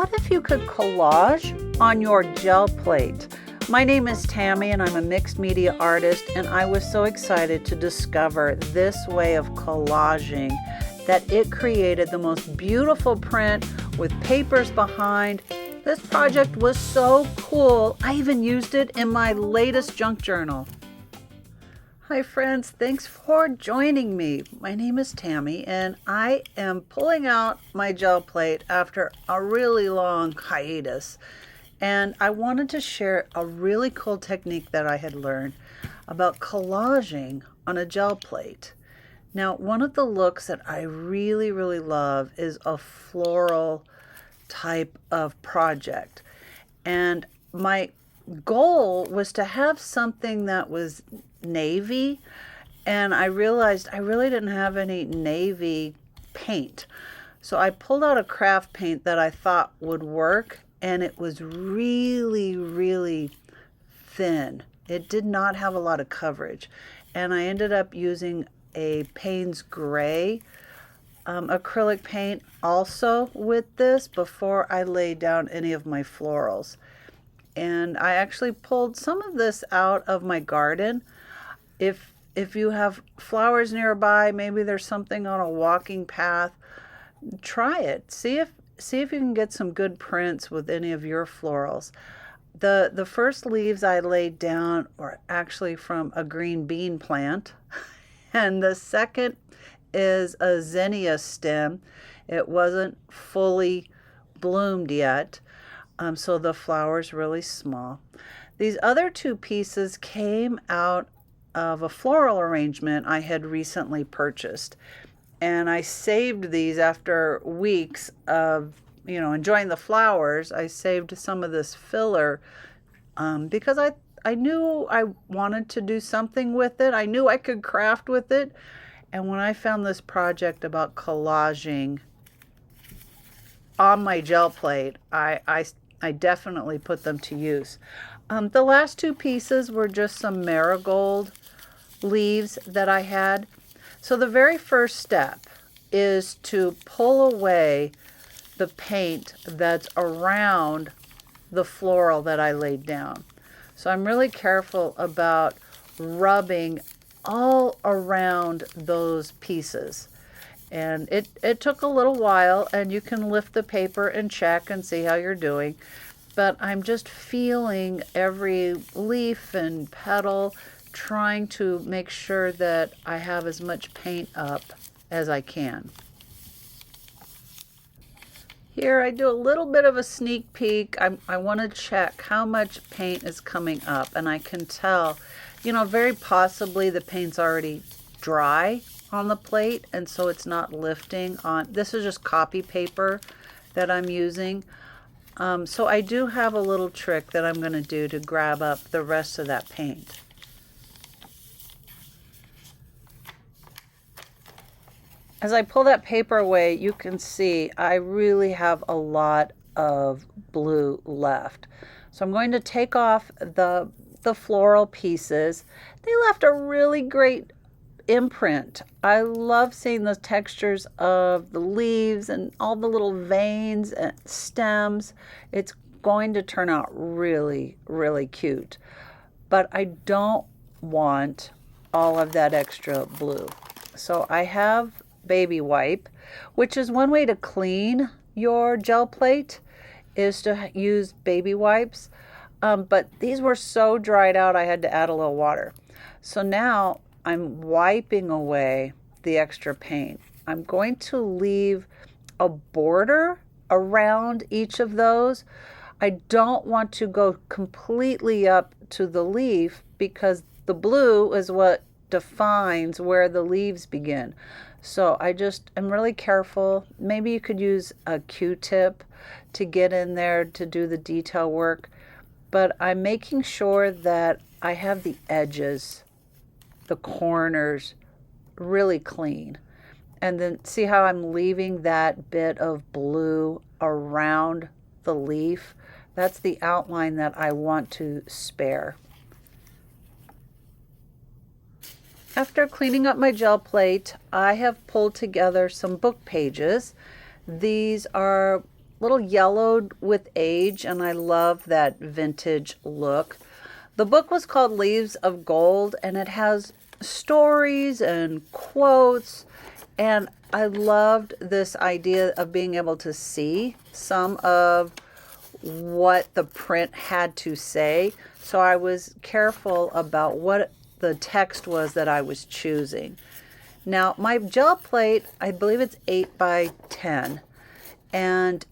What if you could collage on your gel plate? My name is Tammy and I'm a mixed media artist, and I was so excited to discover this way of collaging that it created the most beautiful print with papers behind. This project was so cool, I even used it in my latest junk journal. Hi friends, thanks for joining me. My name is Tammy and I am pulling out my gel plate after a really long hiatus. And I wanted to share a really cool technique that I had learned about collaging on a gel plate. Now, one of the looks that I really love is a floral type of project. And my goal was to have something that was navy, and I realized I really didn't have any navy paint. So I pulled out a craft paint that I thought would work, and it was really thin. It did not have a lot of coverage, and I ended up using a Payne's Gray acrylic paint also with this before I laid down any of my florals. And I actually pulled some of this out of my garden. If you have flowers nearby, maybe there's something on a walking path, try it. See if you can get some good prints with any of your florals. The first leaves I laid down were actually from a green bean plant, and the second is a zinnia stem. It wasn't fully bloomed yet, so the flower's really small. These other two pieces came out of a floral arrangement I had recently purchased, and I saved these after weeks of enjoying the flowers. I saved some of this filler because I knew I wanted to do something with it. I knew I could craft with it, and when I found this project about collaging on my gel plate, I definitely put them to use. The last two pieces were just some marigold leaves that I had. So the very first step is to pull away the paint that's around the floral that I laid down. So I'm really careful about rubbing all around those pieces. And it took a little while, and you can lift the paper and check and see how you're doing. But I'm just feeling every leaf and petal, trying to make sure that I have as much paint up as I can. Here I do a little bit of a sneak peek. I want to check how much paint is coming up, and I can tell, very possibly the paint's already dry on the plate, and so it's not lifting on. This is just copy paper that I'm using. So I do have a little trick that I'm going to do to grab up the rest of that paint. As I pull that paper away, you can see I really have a lot of blue left. So I'm going to take off the floral pieces. They left a really great imprint. I love seeing the textures of the leaves and all the little veins and stems. It's going to turn out really cute. But I don't want all of that extra blue. So I have baby wipe, which is one way to clean your gel plate, is to use baby wipes. But these were so dried out I had to add a little water. So now I'm wiping away the extra paint. I'm going to leave a border around each of those. I don't want to go completely up to the leaf because the blue is what defines where the leaves begin. So I just am really careful. Maybe you could use a Q-tip to get in there to do the detail work, but I'm making sure that I have the edges, the corners really clean. And then see how I'm leaving that bit of blue around the leaf? That's the outline that I want to spare. After cleaning up my gel plate, I have pulled together some book pages. These are little yellowed with age, and I love that vintage look. The book was called Leaves of Gold, and it has stories and quotes, and I loved this idea of being able to see some of what the print had to say. So I was careful about what the text was that I was choosing. Now, my gel plate, I believe it's 8 by 10, and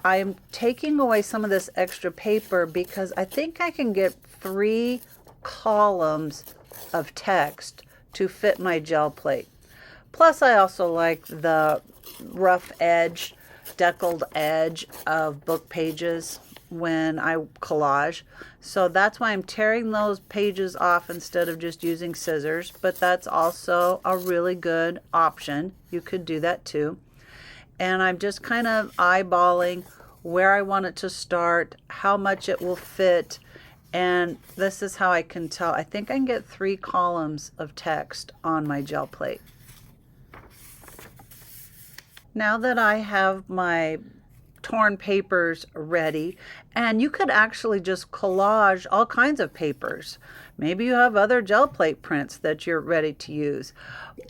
I'm taking away some of this extra paper because I think I can get 3 columns of text to fit my gel plate. Plus, I also like the rough edge, deckled edge of book pages when I collage. So that's why I'm tearing those pages off instead of just using scissors, but that's also a really good option. You could do that too. And I'm just kind of eyeballing where I want it to start, how much it will fit, and this is how I can tell. I think I can get 3 columns of text on my gel plate. Now that I have my torn papers ready, and you could actually just collage all kinds of papers. Maybe you have other gel plate prints that you're ready to use,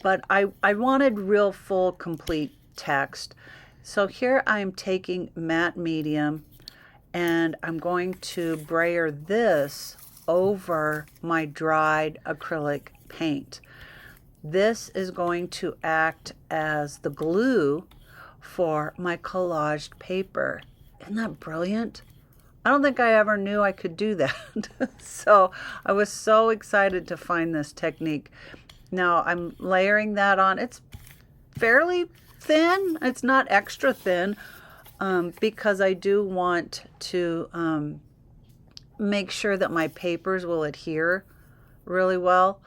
but I wanted real full complete text. So here I'm taking matte medium, and I'm going to brayer this over my dried acrylic paint. This is going to act as the glue for my collaged paper. Isn't that brilliant? I don't think I ever knew I could do that. So I was so excited to find this technique. Now I'm layering that on. It's fairly thin. It's not extra thin because I do want to make sure that my papers will adhere really well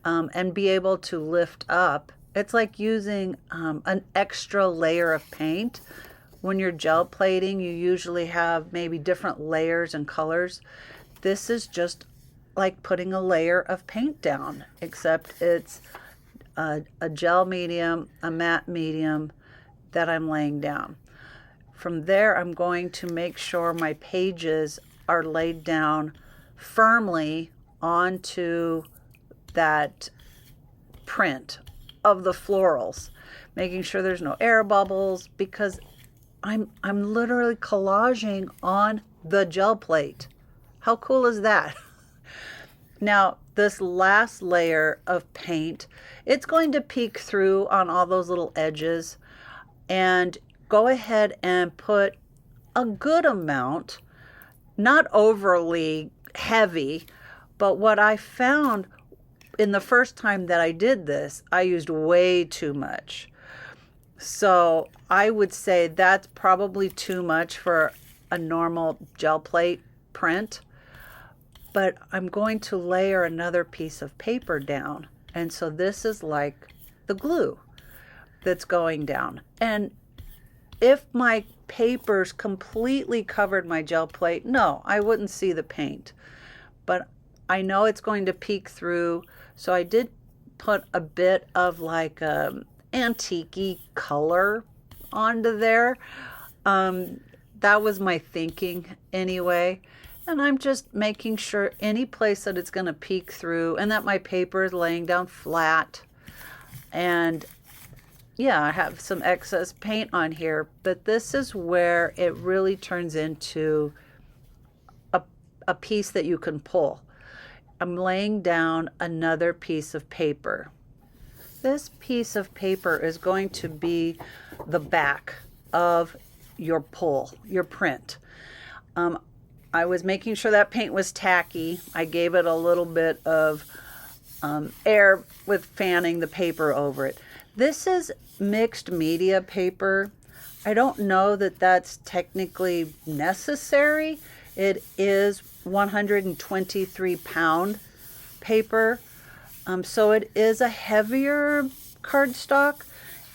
and be able to lift up. It's like using an extra layer of paint. When you're gel plating, you usually have maybe different layers and colors. This is just like putting a layer of paint down, except it's a gel medium, a matte medium that I'm laying down. From there, I'm going to make sure my pages are laid down firmly onto that print of the florals, making sure there's no air bubbles, because I'm literally collaging on the gel plate. How cool is that? Now, this last layer of paint, it's going to peek through on all those little edges, and go ahead and put a good amount, not overly heavy, but what I found in the first time that I did this, I used way too much. So I would say that's probably too much for a normal gel plate print. But I'm going to layer another piece of paper down. And so this is like the glue that's going down. And if my papers completely covered my gel plate, no, I wouldn't see the paint. But I know it's going to peek through. So I did put a bit of like antique-y color onto there. That was my thinking anyway. And I'm just making sure any place that it's going to peek through and that my paper is laying down flat. And yeah, I have some excess paint on here, but this is where it really turns into a piece that you can pull. I'm laying down another piece of paper. This piece of paper is going to be the back of your pull, your print. I was making sure that paint was tacky. I gave it a little bit of air with fanning the paper over it. This is mixed media paper. I don't know that that's technically necessary. It is 123 pound paper. So it is a heavier cardstock,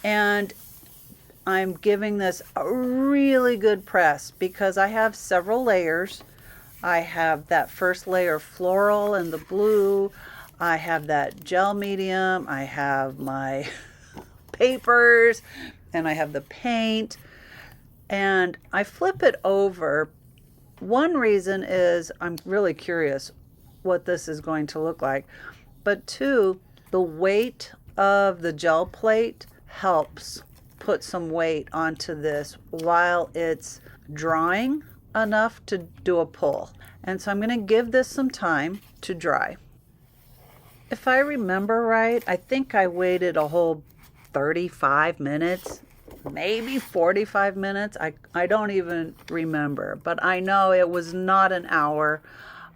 and I'm giving this a really good press because I have several layers. I have that first layer of floral and the blue. I have that gel medium. I have my papers, and I have the paint. and I flip it over. One reason is I'm really curious what this is going to look like, but two, the weight of the gel plate helps put some weight onto this while it's drying enough to do a pull. And so I'm going to give this some time to dry. If I remember right, I think I waited a whole 35 minutes, maybe 45 minutes. I don't even remember, but I know it was not an hour.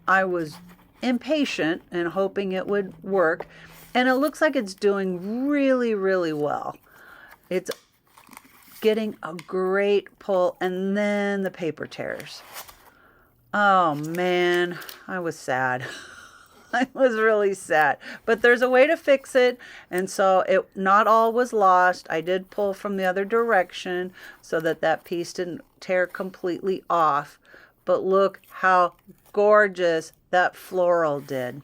I was impatient and hoping it would work, and it looks like it's doing really, really well. It's getting a great pull, and then the paper tears. Oh man, I was sad. I was really sad, but there's a way to fix it, and so not all was lost. I did pull from the other direction so that piece didn't tear completely off, but look how gorgeous that floral did.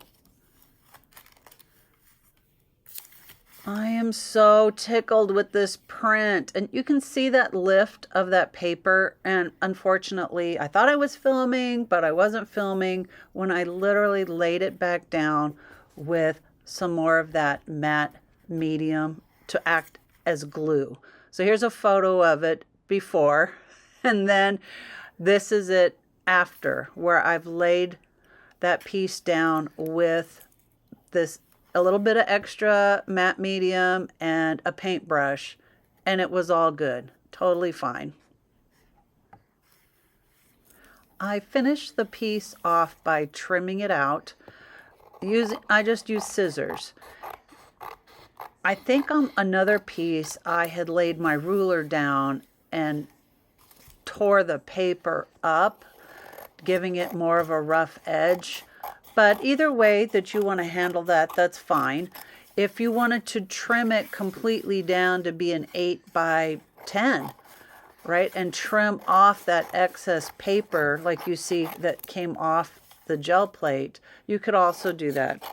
I am so tickled with this print, and you can see that lift of that paper, and unfortunately I thought I was filming, but I wasn't filming when I literally laid it back down with some more of that matte medium to act as glue. So here's a photo of it before, and then this is it after, where I've laid that piece down with this a little bit of extra matte medium and a paintbrush, and it was all good, totally fine. I finished the piece off by trimming it out. I just used scissors. I think on another piece I had laid my ruler down and tore the paper up, giving it more of a rough edge. But either way that you want to handle that, that's fine. If you wanted to trim it completely down to be an 8 by 10, right, and trim off that excess paper like you see that came off the gel plate, you could also do that.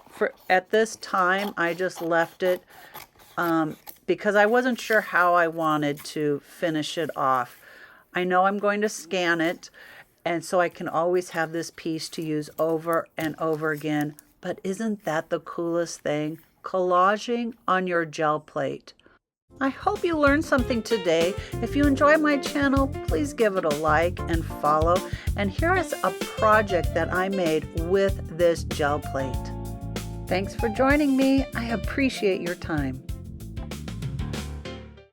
At this time, I just left it because I wasn't sure how I wanted to finish it off. I know I'm going to scan it, and so I can always have this piece to use over and over again. But isn't that the coolest thing? Collaging on your gel plate. I hope you learned something today. If you enjoy my channel, please give it a like and follow. And here is a project that I made with this gel plate. Thanks for joining me. I appreciate your time.